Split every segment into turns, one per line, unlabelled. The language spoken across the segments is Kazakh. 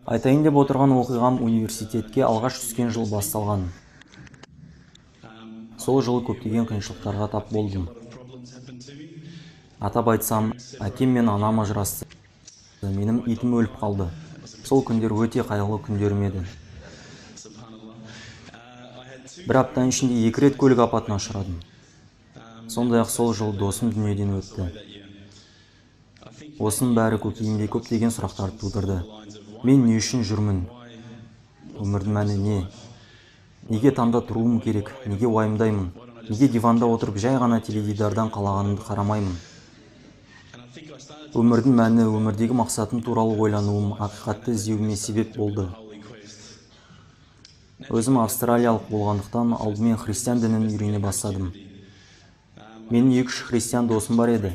Айтайын деп отырған оқиғам университетке алғаш түскен жыл басталған. Сол жылы көптеген қиыншылықтарға тап болдым. Атап айтсам, әкем мен анам ажырасты. Менің итім өліп қалды. Сол күндер өте қайғылы күндерім еді. Бір аптаның ішінде 2 рет көлік апатына ұшырадым. Сондай-ақ сол жыл досым дүниеден өтті. Осының бәрі көкейімде көптеген сұрақтарды тудырды. Мен не үшін жүрмін? Өмірдің мәні не? Неге таңда тұруым керек? Неге уайымдаймын? Неге диванда отырып жай ғана теледидардан қалағанымды қарамаймын? Өмірдің мәні, өмірдегі мақсатым туралы ойлануым, ақиқатты іздеуіме себеп болды. Өзім австралиялық болғандықтан алдымен христиан дінін үйрене бастадым. Менің 2-3 христиан досым бар еді.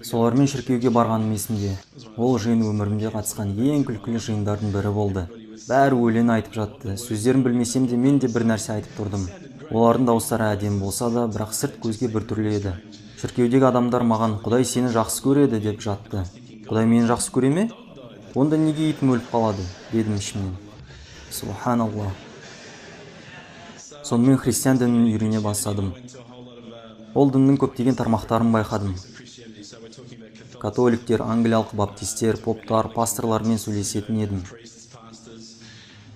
Солармен шіркеуге барғаным есімде. Ол жиын өмірімде қатысқан ең күлкілі жиындардың бірі болды. Бәрі өлең айтып жатты. Сөздерін білмесем де мен де бір нәрсе айтып тұрдым. Олардың дауыстары әдемі болса да, бірақ сырт көзге біртүрлі еді. Шіркеудегі адамдар маған "Құдай сені жақсы көреді" деп жатты. Құдай мені жақсы көре ме? Онда неге итім өліп қалады? Дедім ішімнен. Субханалла. Сонымен христиан дінін үйрене бастадым. Ол діннің көптеген тармақтарын байқадым. Католиктер, англиялық баптистер, поптар, пасторлармен сөйлесетін едім.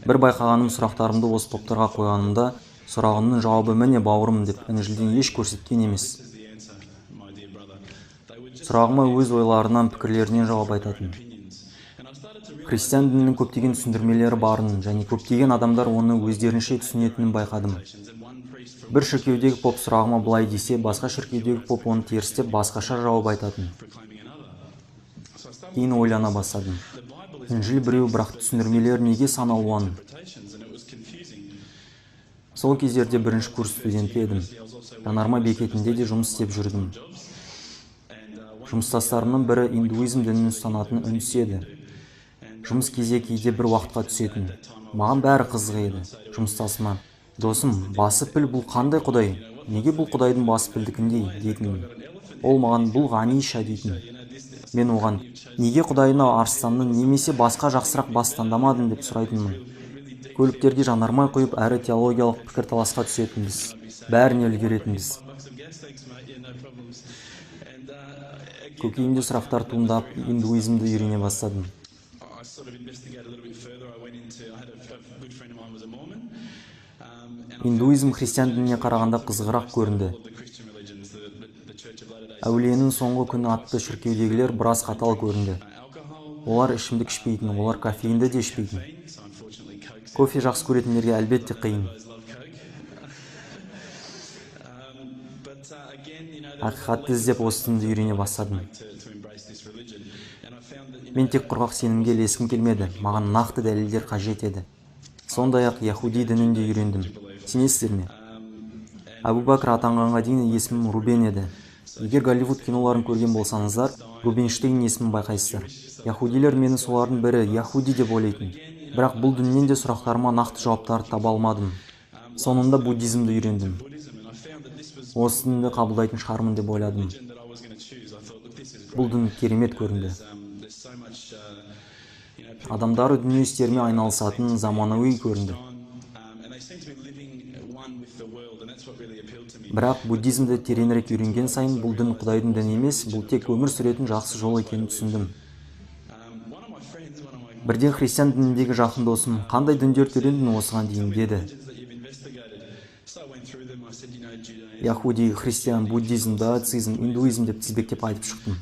Бір байқағаным, сұрақтарымды осы поптарға қойғанымда, сұрағымның жауабы "Міне бауырым" деп Інжілден еш көрсеткен емес. Сұрағыма өз ойларынан, пікірлерінен жауап айтатын. Христиан дінінің көптеген түсіндірмелері барын және көптеген адамдар оны өздерінше түсінетінін байқадым. Бір шіркеудегі поп сұрағыма былай десе, басқа шіркеудегі поп оны терістеп басқаша жауап айтатын. Кейін ойлана бастадым. Інжіл біреу, бірақ түсіндірмелер неге сан алуан? Сол кездерде 1-ші курс студенті едім. Жанарма бекетінде де жұмыс істеп жүрдім. Жұмыстастарымның бірі индуизм дінін ұстанатын үндіс еді. Жұмыс кейде бір уақытқа түсетін. Маған бәрі қызық еді. Жұмыстасыма: "Досым, басы піл, бұл қандай құдай? Неге бұл құдайдың басы пілдікіндей?" дейтін. Ол маған "Бұл Ғаниша" дейтін. Мен оған "Неге құдайына арыстанның немесе басқа жақсырақ бас таңдамадың?" деп сұрайтынмын. Көліктерге жанармай құйып, әрі теологиялық пікірталасқа түсетінбіз. Бәріне үлгеретінбіз. Көкейімде сұрақтар туындап, индуизмді үйрене бастадым. Индуизм христиан дініне қарағанда қызығырақ көрінді. Әулиенің соңғы күні атты шіркеудегілер біраз қатал көрінді. Олар ішімдік ішпейтін, олар кофеинді де ішпейтін. Кофе жақсы көретіндерге әлбетте қиын. Ақиқатты іздеп осы дінді үйрене бастадым. Мен тек құрғақ сенімге ілескім келмеді, маған нақты дәлелдер қажет еді. Сондай-ақ яхуди дінін де үйрендім. Сенесіздер ме? Әбу Бәкір атанғанға дейін есімім Рубен еді. Егер Голливуд киноларын көрген болсаңыздар, Рубинштейн есімін байқайсыздар. Яхудилер мені солардың бірі, яхуди деп ойлайтын. Бірақ бұл діннен де сұрақтарыма нақты жауаптарды таба алмадым. Соңында буддизмді үйрендім. Осы дінді қабылдайтын шығармын деп ойладым. Бұл дін керемет көрінді. Адамдары дүние істерімен айналысатын заманауи көрінді. Бірақ буддизмді тереңірек үйренген сайын бұл дін Құдайдың діні емес, бұл тек өмір сүретін жақсы жол екенін түсіндім. Бірден христиан дініндегі жақын досым: "Қандай діндер үйрендің осыған дейін?" деді. Яхуди, христиан, буддизм, даоцизм, индуизм деп тізбектеп айтып шықтым.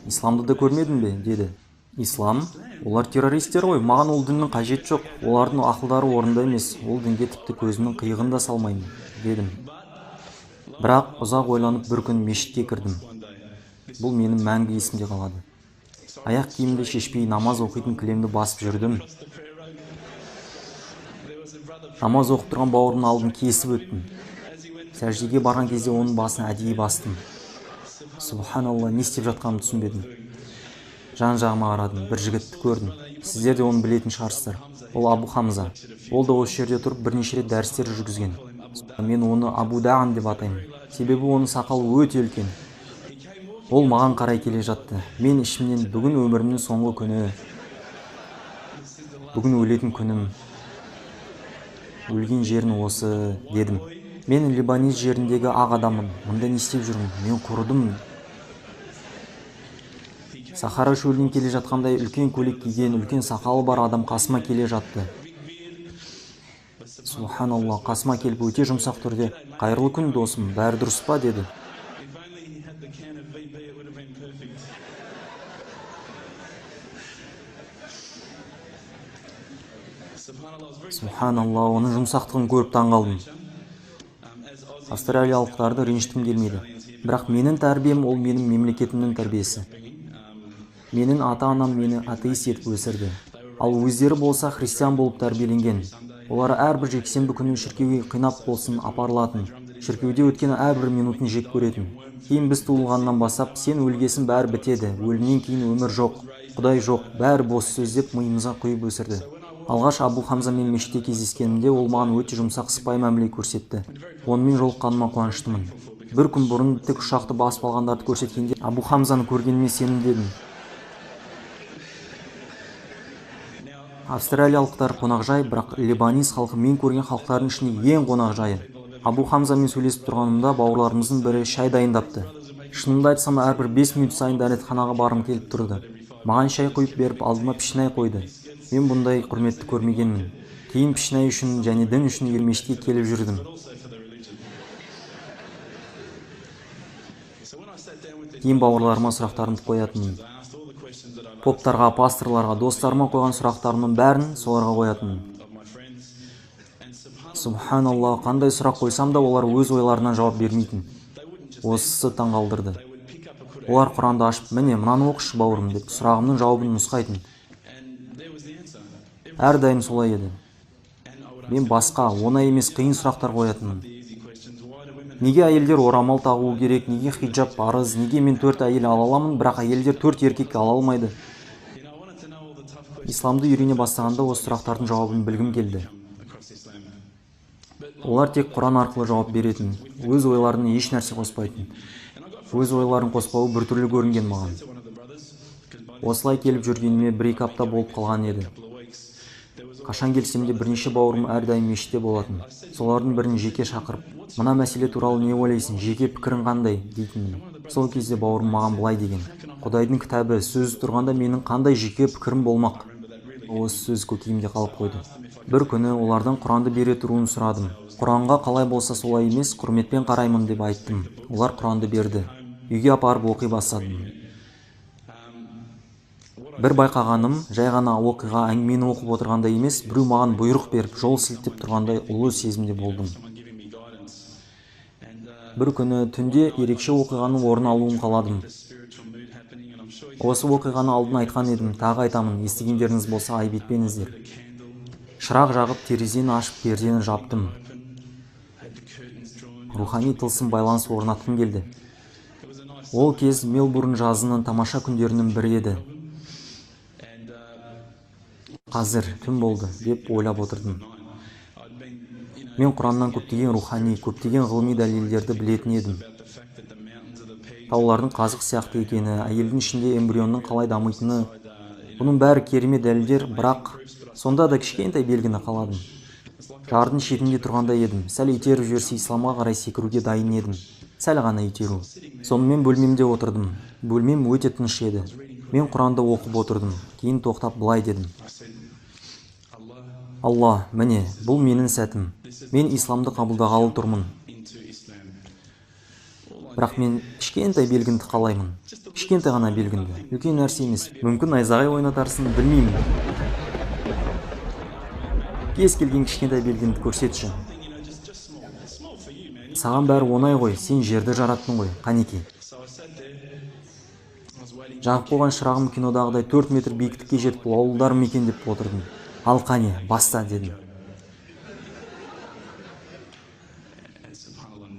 "Исламды да көрмедің бе?" деді. "Ислам? Олар террористер ғой, маған ол діннің қажет жоқ, олардың ақылдары орында емес, ол дінге тіпті көзімнің қиығын да салмаймын" дедім. Бірақ ұзақ ойланып бір күн мешітке кірдім. Бұл менің мәңгі есімде қалады. Аяқ киімді шешпей намаз оқитын кілемді басып жүрдім. Намаз оқып тұрған бауырымның алдын кесіп өттім. Сәждеге барған кезде оның басын әдейі бастым. Субханалла, не істеп жатқанымды түсінбедім. Жан-жағыма қарадым, бір жігітті көрдім. Сіздер де оны білетін шығарсыздар. Ол Абу Хамза. Ол да осы жерде тұрып бірнеше рет дәрістер жүргізген. Мен оны Абу Даан деп атаймын. Себебі оның сақалы өте үлкен. Ол маған қарай келе жатты. Мен ішімнен бүгін өмірімнің соңғы күні, бүгін өлетін күнім, өлген жерін осы дедім. Мен Либанис жеріндегі ақ адаммын. Мұнда не істеп жүрмін? Мен құрыдым. Сахара шөлінен келе жатқандай үлкен көйлек киген, үлкен сақалы бар адам қасыма келе жатты. Субханалла, қасыма келіп өте жұмсақ түрде, қайырлы күн досым, бәрі дұрыс па деді. Субханалла, оның жұмсақтығын көріп таңғалдым. Австралиялықтарды ренжіткім келмейді. Бірақ менің тәрбием ол менің мемлекетімнің тәрбиесі. Менің ата-анам мені атеист етіп өсірді. Ал өздері болса христиан болып тәрбиеленген. Олар әрбір жексенбі күні шіркеуге қинап болсын апарылатын. Шіркеуде өткен әрбір минутын жек көретін. Кейін біз туылғаннан бастап, сен өлгесін бәрі бітеді, өлімнен кейін өмір жоқ, Құдай жоқ, бәрі бос сөз деп миымызға құйып өсірді. Алғаш Абу Хамзамен мешітте кездескенімде ол маған өте жұмсақ сыпайы мәміле көрсетті. Онымен жолыққаныма қуаныштымын. Бір күн бұрын тік ұшақты басып алғандарды көрсеткенде Абу Хамзаны көргеніме сенімдедім. Австралиялықтар қонақжай, бірақ Либанис халқы мен көрген халықтардың ішінде ең қонақжайы. Абу Хамзамен сөйлесіп тұрғанымда бауырларымыздың бірі шай дайындапты. Шынымды айтсам, әрбір 5 минут сайын дәретханаға барғым келіп тұрды. Маған шай құйып беріп, алдыма пішінай қойды. Мен бұндай құрметті көрмегенмін. Кейін пішінай үшін және дін үшін мешітке келіп жүрдім. Кейін бауырларыма сұрақтарымды қоятынмын. Поптарға, пасторларға, достарыма қойған сұрақтарымның бәрін соларға қоятынмын. Субханалла, қандай сұрақ қойсам да олар өз ойларынан жауап бермейтін. Осысы таңғалдырды. Олар Құранды ашып, міне, мынаны оқышы бауырым деп сұрағымның жауабын нұсқайтын. Әрдайым солай еді. Мен басқа, оңай емес қиын сұрақтар қоятынмын. Неге әйелдер орамал тағуы керек, неге хиджаб парыз, неге мен 4 әйел ала аламын, бірақ әйелдер 4 еркек ала алмайды? Исламды үйрене бастағанда осы сұрақтардың жауабын білгім келді. Олар тек Құран арқылы жауап беретін, өз ойларына еш нәрсе қоспайтын. Өз ойларын қоспауы біртүрлі көрінген маған. Осылай келіп жүргеніме 1-2 апта болып қалған еді. Қашан келсем де бірнеше бауырым әрдайым мешітте болатын. Солардың бірін жеке шақырып, мына мәселе туралы не ойлайсың, жеке пікірің қандай дейтінмін. Сол кезде бауырым маған былай деген: Құдайдың кітабы сөзі тұрғанда менің қандай жеке пікірім болмақ? Осы сөз көкейімде қалып қойды. Бір күні олардан Құранды бере тұруын сұрадым. Құранға қалай болса солай емес, құрметпен қараймын деп айттым. Олар Құранды берді. Үйге апарып оқи бастадым. Бір байқағаным, жай ғана оқиға әңгімені оқып отырғанда емес, біреу маған бұйрық беріп, жол сілтеп тұрғандай ұлы сезімде болдым. Бір күні түнде ерекше оқиғаның орын алуын қаладым. Осы оқиғаны алдын айтқан едім, тағы айтамын, естігендеріңіз болса айып етпеңіздер. Шырақ жағып, терезені ашып, пердені жаптым. Рухани тылсым байланыс орнатқым келді. Ол кез Мелбурн жазының тамаша күндерінің бірі еді. Қазір түн болды деп ойлап отырдым. Мен Құраннан көптеген рухани, көптеген ғылыми дәлелдерді білетін едім. Таулардың қазық сияқты екені, әйелдің ішінде эмбрионның қалай дамитыны, бұның бәрі керемет дәлелдер, бірақ сонда да кішкентай белгіні қаладым. Жардың шетінде тұрғандай едім. Сәл итеріп жіберсе исламға қарай секіруге дайын едім. Сәл ғана итеру. Сонымен бөлмемде отырдым. Бөлмем өте тыныш еді. Мен Құранды оқып отырдым. Кейін тоқтап былай дедім: Алла, міне, бұл менің сәтім. Мен исламды қабылдағалы тұрмын. Бірақ мен кішкентай белгінді қалаймын. Кішкентай ғана белгінді. Үлкен нәрсе емес. Мүмкін найзағай ойнатарсын, білмеймін. Кез келген кішкентай белгінді көрсетші. Саған бәрі оңай ғой, сен жерді жараттың ғой, қанеки. Жағып қойған шырағым кинодағыдай 4 метр биіктікке жетіп, ауылдар мекен деп отырдым. Ал қане, баста дедім.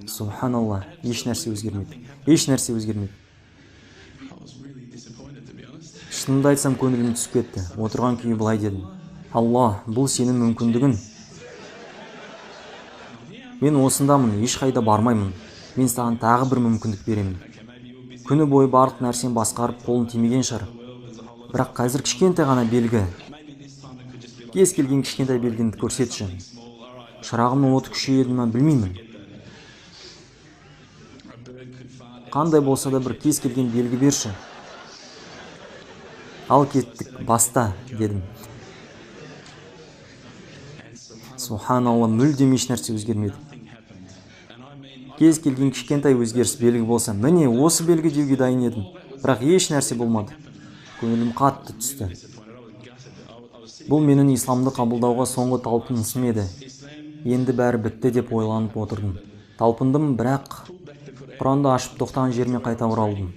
Субханалла, еш нәрсе өзгермеді. Еш нәрсе өзгермеді. Шынымды айтсам, көңілім түсіп кетті. Отырған күйі былай дедім: Алла, бұл сенің мүмкіндігін. Мен осындамын, ешқайда бармаймын. Мен саған тағы бір мүмкіндік беремін. күні бойы барлық нәрсені басқарып қолын тимеген шығар. Бірақ қазір кішкентай ғана белгі. Кез келген кішкентай белгіні көрсетші. Шырағымның оты күшейеді ме білмеймін. Қандай болса да бір кез келген белгі берші. Ал кеттік, баста, дедім. Субханалла, мүлдем еш нәрсе өзгермеді. Кез келген кішкентай өзгеріс белгі болса, міне осы белгі деуге дайын едім. Бірақ еш нәрсе болмады. Көңілім қатты түсті. Бұл менің исламды қабылдауға соңғы талпынысым еді. Енді бәрі бітті деп ойланып отырдым. Талпындым, бірақ Құранды ашып тоқтаған жеріме қайта оралдым.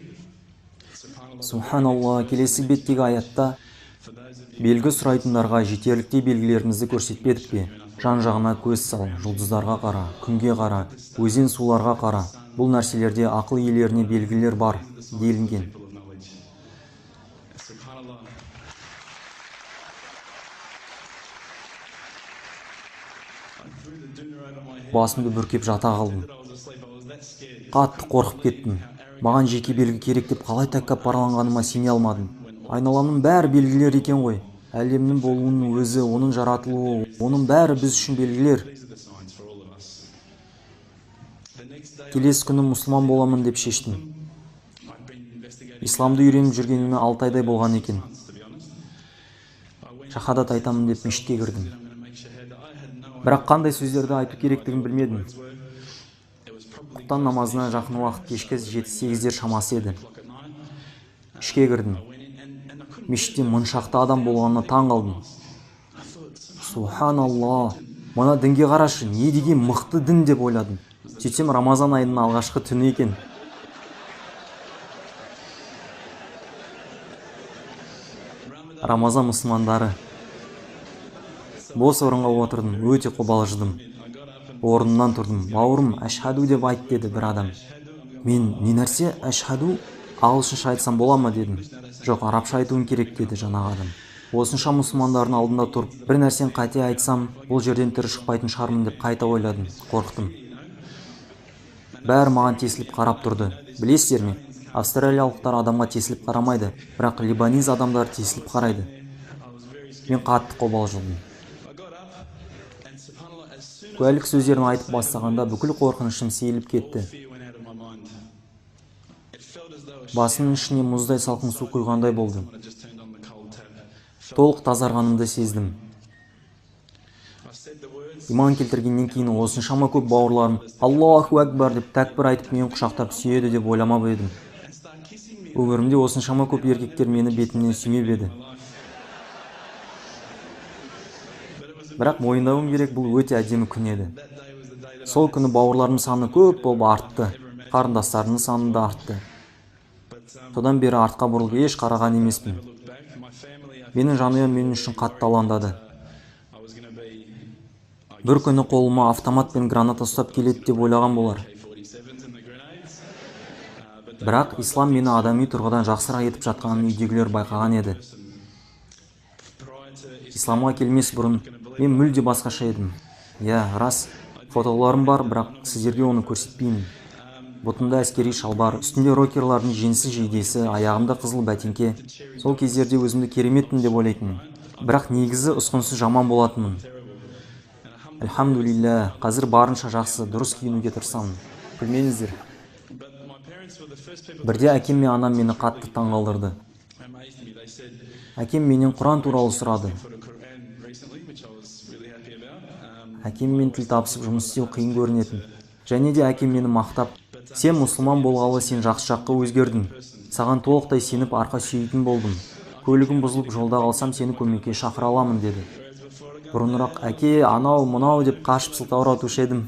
Субханалла, келесі беттегі аятта белгі сұрайтындарға жетерліктей белгілерімізді көрсетпедік пе? Жан-жағына көз сал, жұлдыздарға қара, күнге қара, өзен суларға қара. Бұл нәрселерде ақыл иелеріне белгілер бар, делінген. Басымды бүркеп жата қалдым. Қатты қорқып кеттім. Маған жеке белгі керек деп қалай тәкаппарланғаныма сене алмадым. Айналамның бәрі белгілер екен ғой. Әлемнің болуының өзі, оның жаратылуы, оның бәрі біз үшін белгілер. Келесі күні мұсылман боламын деп шештім. Исламды үйреніп жүргеніме 6 айдай болған екен. Шахадат айтамын деп мешітке кірдім. Бірақ қандай сөздерді айту керектігін білмедім. Құптан намазына жақын уақыт кешкі 7-8 шамасы еді. Ішке кірдім. Мешітте мыңшақты адам болғанына таң қалдым. Субханалла, мына дінге қарашы, не деген мықты дін деп ойладым. Сөйтсем Рамазан айының алғашқы түні екен. Рамазан мұсылмандары. Бос орынға отырдым, өте қобалжыдым. Орнымнан тұрдым. Бауырым, әшхаду деп айт, деді бір адам. Мен, не нәрсе, әшхаду? Ағылшынша айтсам бола ма дедім. Жоқ, арабша айтуым керек, деді жаңағы адам. Осынша мұсылмандардың алдында тұрып, бір нәрсен қате айтсам, бұл жерден тірі шықпайтын шығармын деп қайта ойладым, қорықтым. Бәрі маған тесіліп қарап тұрды. Білесіздер ме? Австралиялықтар адамға тесіліп қарамайды, бірақ либаниз адамдар тесіліп қарайды. Мен қатты қобалжыдым. Куәлік сөздерін айтып бастағанда бүкіл қорқынышым сейіліп кетті. Басымның ішіне мұздай салқын су құйғандай болды. Толық тазарғанымды сездім. Иман келтіргеннен кейін осыншама көп бауырларым Аллаху Акбар деп тәкбір айтып мені құшақтап сүйеді деп ойламап едім. Өмірімде осыншама көп еркектер мені бетімнен сүймеп еді. Бірақ мойындауым керек, бұл өте әдемі күн еді. Сол күні бауырларым саны көп болып артты, қарындастарының саны да артты. Содан бері артқа бұрылып еш қараған емеспін. Менің жанұям мен үшін қатты алаңдады. Бір күні қолыма автомат пен граната ұстап келеді деп ойлаған болар. Бірақ ислам мені адами тұрғыдан жақсырақ етіп жатқанын үйдегілер байқаған еді. Исламға келмес бұрын мен мүлде басқаша едім. Я, рас, фотоларым бар, бірақ сіздерге оны көрсетпеймін. Бұтында әскери шалбар, үстінде рокерлардың жеңсіз жейдесі, аяғымда қызыл бәтеңке. Сол кездерде өзімді кереметпін деп ойлайтынмын. Бірақ негізі ұсқынсыз жаман болатынмын. Альхамдулилля, қазір барынша жақсы, дұрыс киінуге тырысамын. Білмеңіздер. Бірде әкем мен анам мені қатты таңғалдырды. Әкем менен Құран туралы сұрады. Әкеммен тіл табысып жұмыс істеу қиын көрінетін. Және де әкем мені мақтап, сен мұсылман болғалы сен жақсы жаққа өзгердің. Саған толықтай сеніп арқа сүйейтін болдым. Көлігім бұзылып жолда қалсам сені көмекке шақыра аламын деді. Бұрынырақ әке, анау, мынау деп қашып сылтауратушы едім.